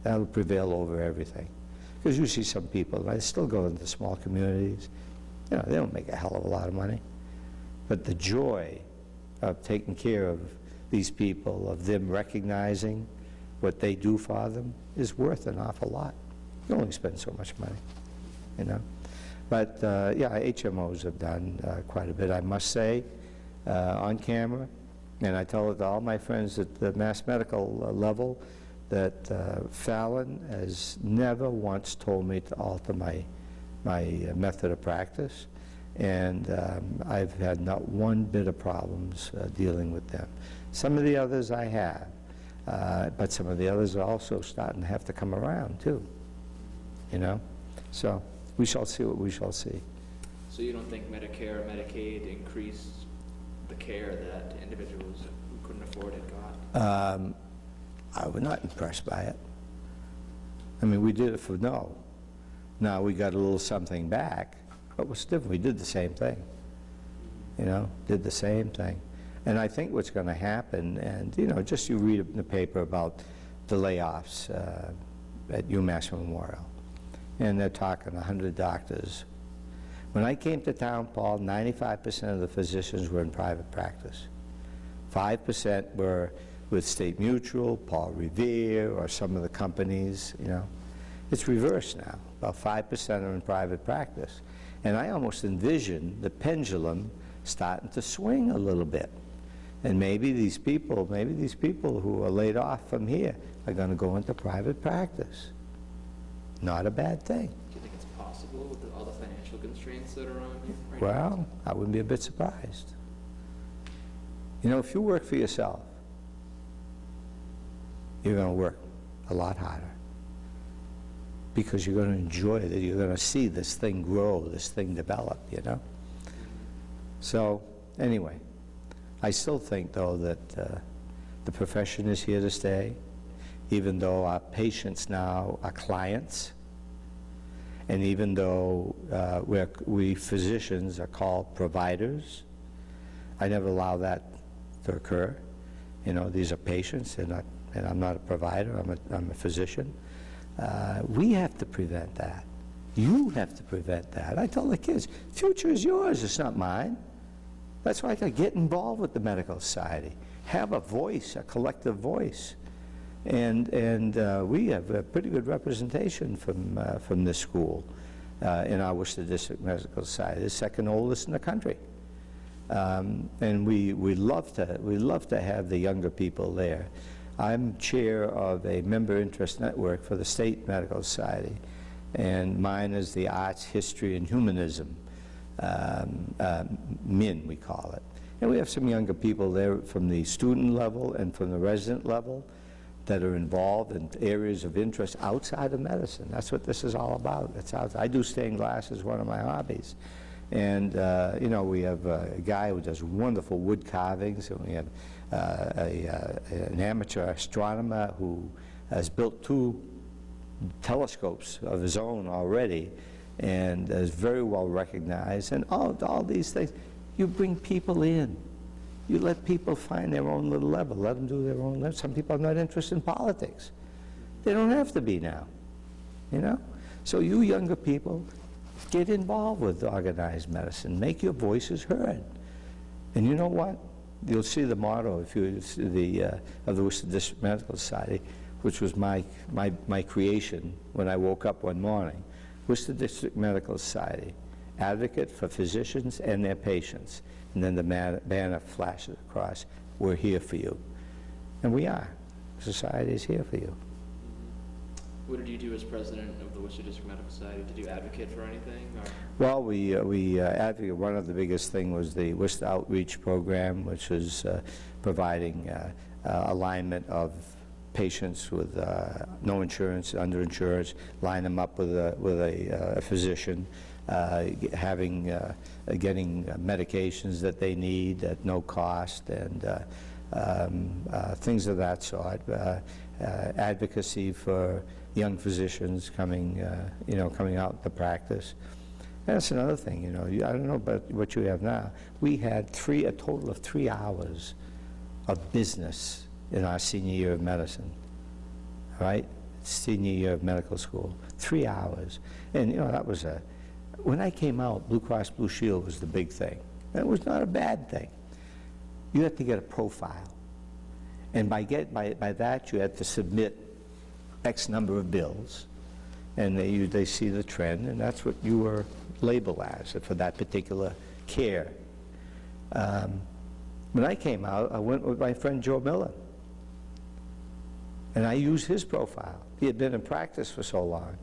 Speaker 1: That'll prevail over everything. Because you see some people, I still go into small communities, you know, they don't make a hell of a lot of money. But the joy of taking care of these people, of them recognizing what they do for them, is worth an awful lot. You only spend so much money. You know, but yeah, HMOs have done quite a bit, I must say, on camera, and I tell it to all my friends at the mass medical level that Fallon has never once told me to alter my method of practice, and I've had not one bit of problems dealing with them. Some of the others I have, but some of the others are also starting to have to come around too, you know, so. We shall see what we shall see.
Speaker 2: So you don't think Medicare or Medicaid increased the care that individuals who couldn't afford it got?
Speaker 1: I was not impressed by it. I mean, we did it for no. Now we got a little something back, but what's different? We did the same thing. You know, did the same thing. And I think what's going to happen, and you know, just you read in the paper about the layoffs at UMass Memorial, and they're talking 100 doctors. When I came to town, Paul, 95% of the physicians were in private practice. 5% were with State Mutual, Paul Revere, or some of the companies, you know. It's reversed now. About 5% are in private practice. And I almost envision the pendulum starting to swing a little bit. And maybe these people who are laid off from here are going to go into private practice. Not a bad thing.
Speaker 2: Do you think it's possible with all the financial constraints that are on you right
Speaker 1: Well, I wouldn't be a bit surprised. You know, if you work for yourself, you're going to work a lot harder because you're going to enjoy it. You're going to see this thing grow, this thing develop, you know? So, anyway, I still think, though, that the profession is here to stay, even though our patients now are clients, and even though we physicians are called providers. I never allow that to occur. You know, these are patients, and I'm not a provider, I'm a physician. We have to prevent that. You have to prevent that. I tell the kids, future is yours, it's not mine. That's why I gotta get involved with the medical society. Have a voice, a collective voice. And we have a pretty good representation from this school in our Worcester District Medical Society, the second oldest in the country. And we love to have the younger people there. I'm chair of a member interest network for the State Medical Society, and mine is the Arts, History, and Humanism, MIN we call it. And we have some younger people there from the student level and from the resident level that are involved in areas of interest outside of medicine. That's what this is all about. I do stained glass as one of my hobbies. And, you know, we have a guy who does wonderful wood carvings, and we have an amateur astronomer who has built 2 telescopes of his own already and is very well recognized. And all these things, you bring people in. You let people find their own little level. Let them do their own level. Some people are not interested in politics. They don't have to be now, you know? So you younger people, get involved with organized medicine. Make your voices heard. And you know what? You'll see the motto if you see of the Worcester District Medical Society, which was my creation when I woke up one morning. Worcester District Medical Society, advocate for physicians and their patients. And then the banner flashes across, we're here for you. And we are. Society is here for you.
Speaker 2: What did you do as president of the Worcester District Medical Society? Did you advocate for anything? Or?
Speaker 1: Well, we advocate. One of the biggest things was the Worcester Outreach Program, which is providing alignment of patients with no insurance, underinsurance, line them up with a physician, getting medications that they need at no cost, and things of that sort. Advocacy for young physicians coming out to practice. And that's another thing, you know. I don't know about what you have now. We had a total of 3 hours of business in our senior year of medicine, right? Senior year of medical school, 3 hours. And, you know, that was when I came out, Blue Cross Blue Shield was the big thing. And it was not a bad thing. You had to get a profile. And by that, you had to submit X number of bills, and they see the trend, and that's what you were labeled as for that particular care. When I came out, I went with my friend Joe Miller, and I used his profile. He had been in practice for so long.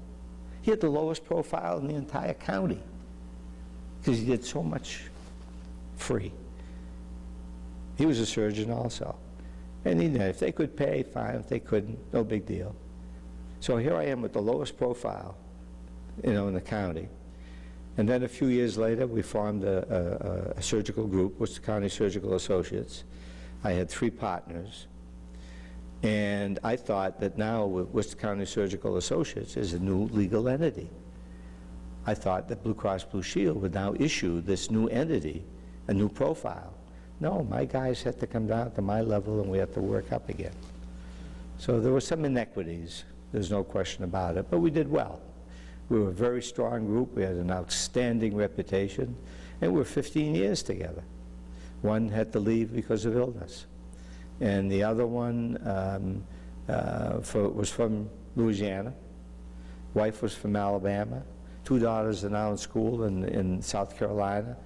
Speaker 1: He had the lowest profile in the entire county because he did so much free. He was a surgeon also. And if they could pay, fine. If they couldn't, no big deal. So here I am with the lowest profile, you know, in the county. And then a few years later, we formed a surgical group, Worcester County Surgical Associates. I had 3 partners. And I thought that now Worcester County Surgical Associates is a new legal entity. I thought that Blue Cross Blue Shield would now issue this new entity a new profile No, my guys had to come down to my level and we had to work up again. So there were some inequities, there's no question about it, but we did well. We were a very strong group, we had an outstanding reputation, and we were 15 years together. One had to leave because of illness, and the other one was from Louisiana. Wife was from Alabama. 2 daughters are now in school in South Carolina.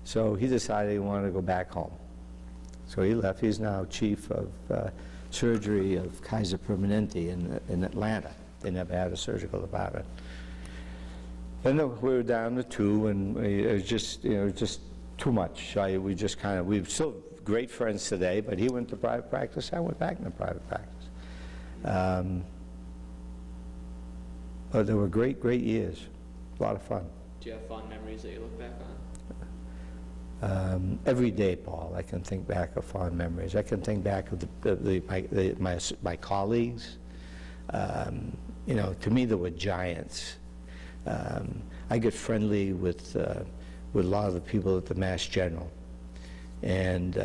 Speaker 1: So he decided he wanted to go back home. So he left. He's now chief of surgery of Kaiser Permanente in Atlanta. They never had a surgical department. Then we were down to 2, and it was just, just too much. We we're still great friends today, but he went to private practice, I went back into private practice. But they were great, great years. A lot of fun.
Speaker 2: Do you have fond memories that you look back on?
Speaker 1: Every day, Paul, I can think back of fond memories. I can think back of my colleagues. To me, they were giants. I get friendly with a lot of the people at the Mass General, and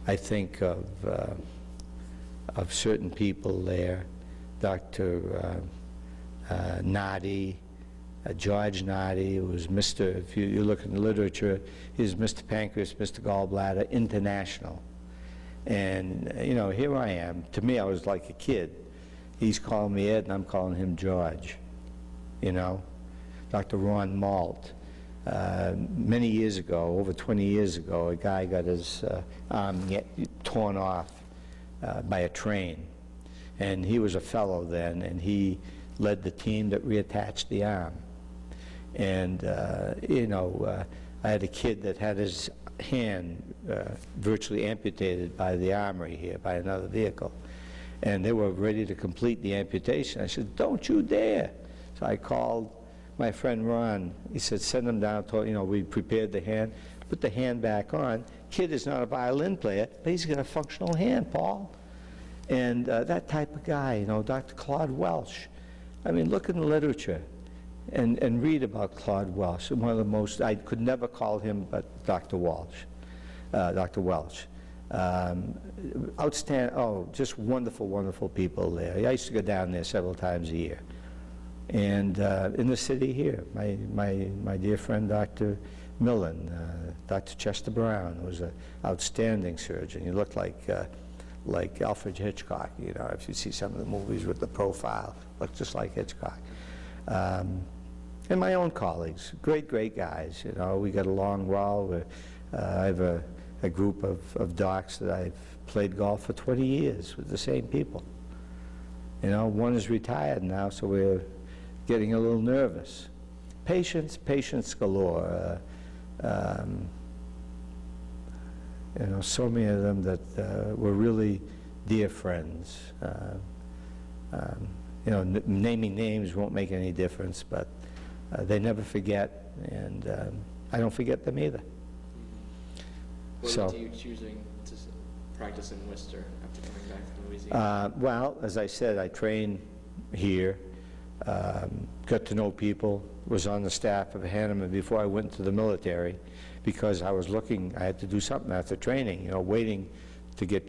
Speaker 1: I think of certain people there, Dr. Nadi, George Nadi, who was Mr., if you look in the literature, he's Mr. Pancreas, Mr. Gallbladder, International. And, here I am. To me, I was like a kid. He's calling me Ed, and I'm calling him George, Dr. Ron Malt. Many years ago, over 20 years ago, a guy got his arm torn off by a train. And he was a fellow then, and he led the team that reattached the arm. And, I had a kid that had his hand virtually amputated by the armory here, by another vehicle. And they were ready to complete the amputation. I said, don't you dare. So I called my friend Ron. He said, send him down. We prepared the hand, put the hand back on. Kid is not a violin player, but he's got a functional hand, Paul. And that type of guy, Dr. Claude Welsh. I mean, look in the literature and read about Claude Welsh. One of the most, I could never call him but Dr. Welsh. Outstanding, just wonderful, wonderful people there. I used to go down there several times a year. And in the city here, my dear friend Dr. Millen, Dr. Chester Brown, who was an outstanding surgeon. He looked like Alfred Hitchcock, if you see some of the movies with the profile, looked just like Hitchcock. And my own colleagues, great, great guys, we got along well. I have a group of docs that I've played golf for 20 years with the same people. One is retired now, so we're getting a little nervous. Patience galore. So many of them that were really dear friends. Naming names won't make any difference, but they never forget, and I don't forget them either.
Speaker 2: What led to you choosing to practice in Worcester after coming back to Louisiana?
Speaker 1: Well, as I said, I trained here, got to know people, was on the staff of Hanneman before I went to the military, because I was looking, I had to do something after training, waiting to go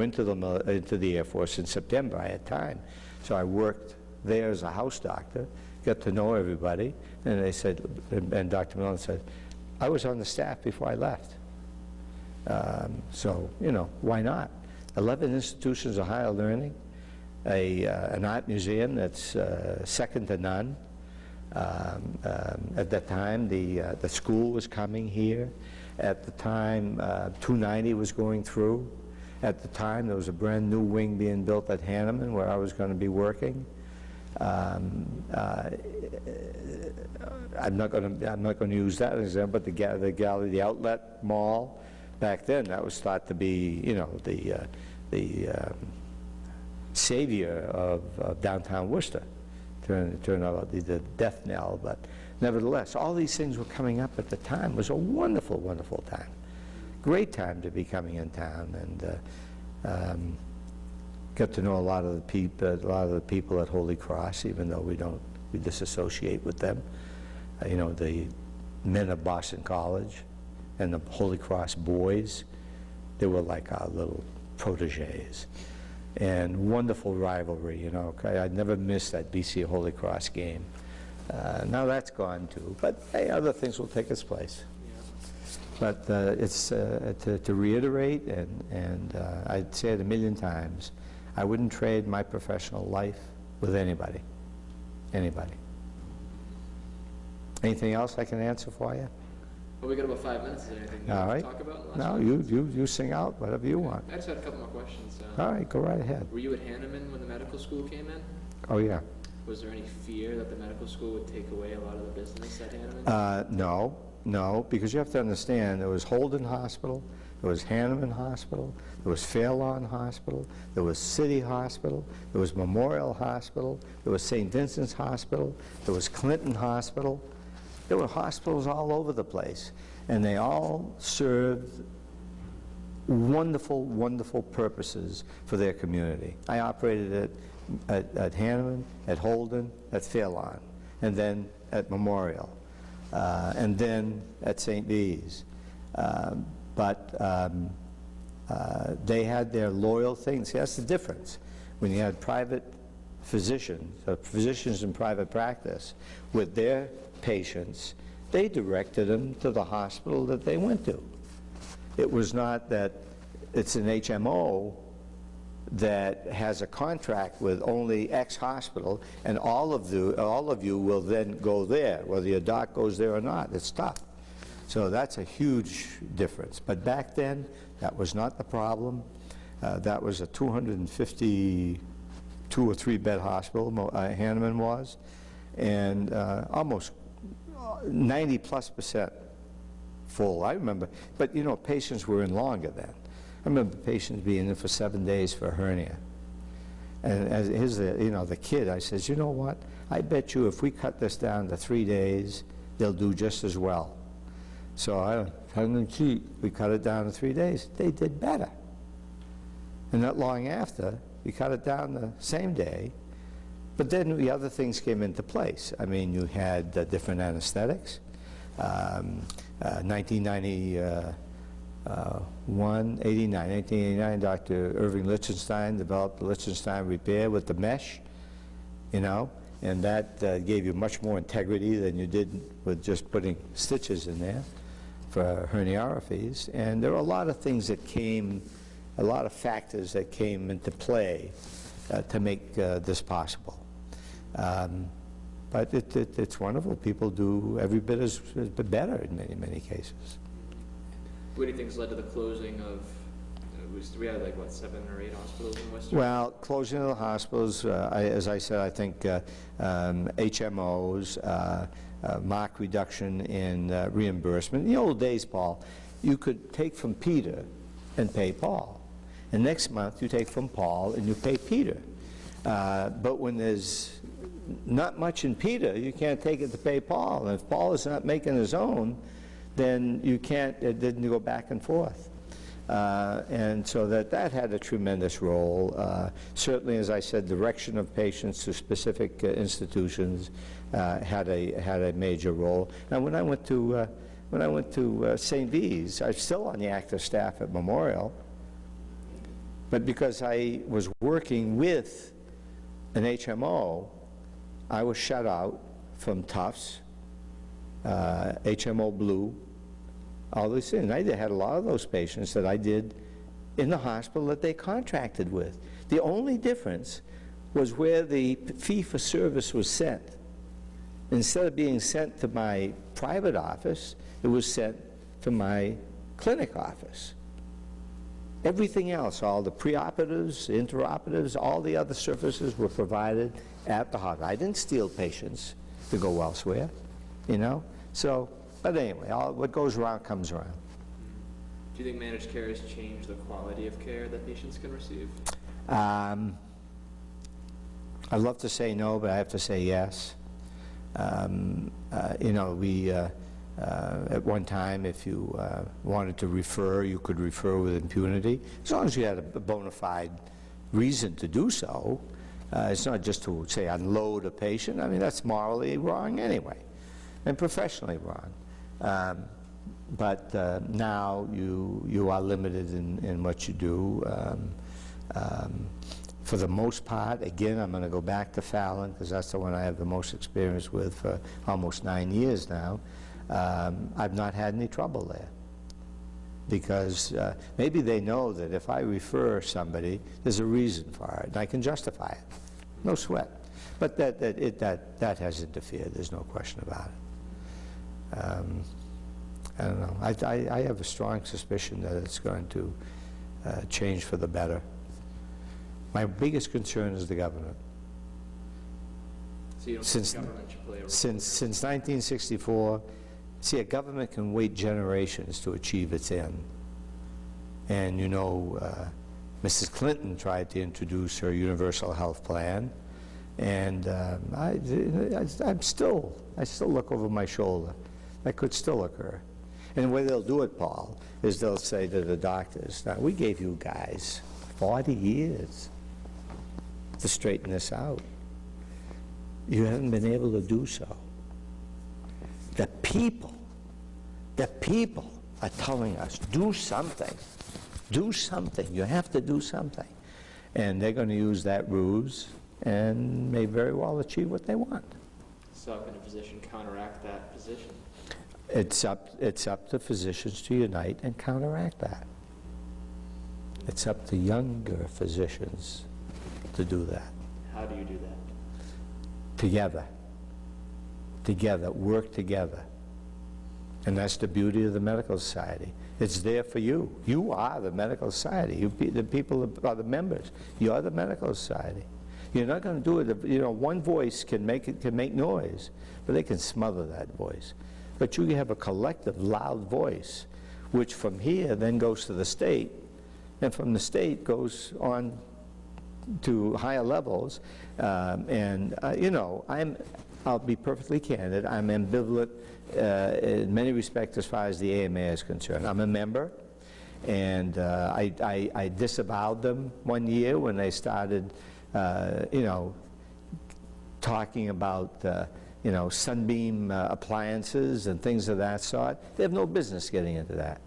Speaker 1: into the Air Force in September. I had time. So I worked there as a house doctor, got to know everybody, and they said, and Dr. Millen said, I was on the staff before I left. So, why not? 11 institutions of higher learning, an art museum that's second to none. At that time, the school was coming here. At the time, 290 was going through. At the time, there was a brand new wing being built at Hanneman where I was going to be working. I'm not going to use that as an example, but the gallery, the outlet mall, back then, that was thought to be, the savior of downtown Worcester. Turned out the death knell, but nevertheless, all these things were coming up at the time. It was a wonderful, wonderful time. Great time to be coming in town, and got to know a lot of the people at Holy Cross, even though we disassociate with them. men of Boston College and the Holy Cross boys. They were like our little protégés. And wonderful rivalry, you know. I'd never missed that BC Holy Cross game. Now that's gone too, but hey, other things will take its place. But it's to reiterate, and I'd say it a million times, I wouldn't trade my professional life with anybody. Anybody. Anything else I can answer for you?
Speaker 2: Well, we got about 5 minutes. Is there anything
Speaker 1: All
Speaker 2: to
Speaker 1: right.
Speaker 2: talk about?
Speaker 1: No, you sing out, whatever you want.
Speaker 2: I just had a couple more questions.
Speaker 1: All right, go right ahead.
Speaker 2: Were you at Hanneman when the medical school came in?
Speaker 1: Oh, yeah.
Speaker 2: Was there any fear that the medical school would take away a lot of the business at Hanneman?
Speaker 1: No, because you have to understand, there was Holden Hospital, there was Hanneman Hospital, there was Fairlawn Hospital, there was City Hospital, there was Memorial Hospital, there was St. Vincent's Hospital, there was Clinton Hospital. There were hospitals all over the place, and they all served wonderful, wonderful purposes for their community. I operated at Hanneman, at Holden, at Fairlawn, and then at Memorial, and then at St. V's. But they had their loyal things. See, that's the difference. When you had private physicians, physicians in private practice, with their patients, they directed them to the hospital that they went to. It was not that it's an HMO that has a contract with only X hospital, and all of you will then go there, whether your doc goes there or not. It's tough. So that's a huge difference. But back then, that was not the problem. That was a 252 or 3 bed hospital, Hanneman was, and almost 90+% full. I remember, but you know, patients were in longer then. I remember patients being in for 7 days for a hernia. And as the kid, I says, you know what? I bet you if we cut this down to 3 days, they'll do just as well. So we cut it down to 3 days. They did better. And not long after, we cut it down the same day. But then the other things came into place. I mean, you had different anesthetics. 1989, Dr. Irving Lichtenstein developed the Lichtenstein repair with the mesh, you know, and that gave you much more integrity than you did with just putting stitches in there for herniorrhaphies. And there were a lot of things that came, a lot of factors that came into play to make this possible. But it's wonderful. People do every bit as better in many cases.
Speaker 2: What do you think's led to the closing of, we had like, what, 7 or 8 hospitals in Western?
Speaker 1: Well, closing of the hospitals, as I said, I think HMOs, marked reduction in reimbursement. In the old days, Paul, you could take from Peter and pay Paul. And next month, you take from Paul and you pay Peter. But when there's not much in Peter, you can't take it to pay Paul. And if Paul is not making his own, then you can't, it didn't go back and forth. And so that had a tremendous role. Certainly, as I said, direction of patients to specific institutions had a major role. Now, when I went to St. V's, I was still on the active staff at Memorial, but because I was working with an HMO, I was shut out from Tufts, HMO Blue, all these things. I had a lot of those patients that I did in the hospital that they contracted with. The only difference was where the fee-for-service was sent. Instead of being sent to my private office, it was sent to my clinic office. Everything else, all the preoperatives, interoperatives, all the other services were provided at the hospital. I didn't steal patients to go elsewhere, you know? So, but anyway, what goes around comes around.
Speaker 2: Do you think managed care has changed the quality of care that patients can receive?
Speaker 1: I'd love to say no, but I have to say yes. You know, we, at one time, if you wanted to refer, you could refer with impunity, as long as you had a bona fide reason to do so. It's not just to, say, unload a patient. I mean, that's morally wrong anyway, and professionally wrong. But now you are limited in what you do. For the most part, again, I'm going to go back to Fallon, because that's the one I have the most experience with for almost 9 years now. I've not had any trouble there. Because maybe they know that if I refer somebody, there's a reason for it, and I can justify it. No sweat. But that has interfered, there's no question about it. I don't know. I have a strong suspicion that it's going to change for the better. My biggest concern is the government.
Speaker 2: So you don't think the government should play a role?
Speaker 1: Since 1964, see, a government can wait generations to achieve its end. And you know, Mrs. Clinton tried to introduce her universal health plan, and I still look over my shoulder. That could still occur. And the way they'll do it, Paul, is they'll say to the doctors, now, we gave you guys 40 years to straighten this out. You haven't been able to do so. The people are telling us, do something. Do something. You have to do something. And they're going to use that ruse and may very well achieve what they want.
Speaker 2: So how can a physician counteract that position?
Speaker 1: It's up to physicians to unite and counteract that. It's up to younger physicians to do that.
Speaker 2: How do you do that?
Speaker 1: Together, work together. And that's the beauty of the medical society. It's there for you. You are the medical society. The people are the members. You're the medical society. You're not going to do it. You know, one voice can make noise, but they can smother that voice. But you have a collective, loud voice, which from here then goes to the state, and from the state goes on to higher levels. You know, I'll be perfectly candid. I'm ambivalent in many respects as far as the AMA is concerned. I'm a member, and I disavowed them one year when they started, you know, talking about you know, sunbeam appliances and things of that sort. They have no business getting into that.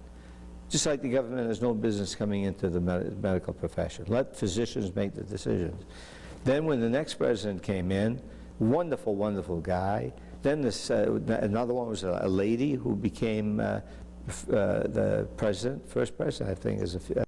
Speaker 1: Just like the government has no business coming into the medical profession. Let physicians make the decisions. Then when the next president came in, wonderful, wonderful guy. Then this, another one was a lady who became the president, first president, I think, as a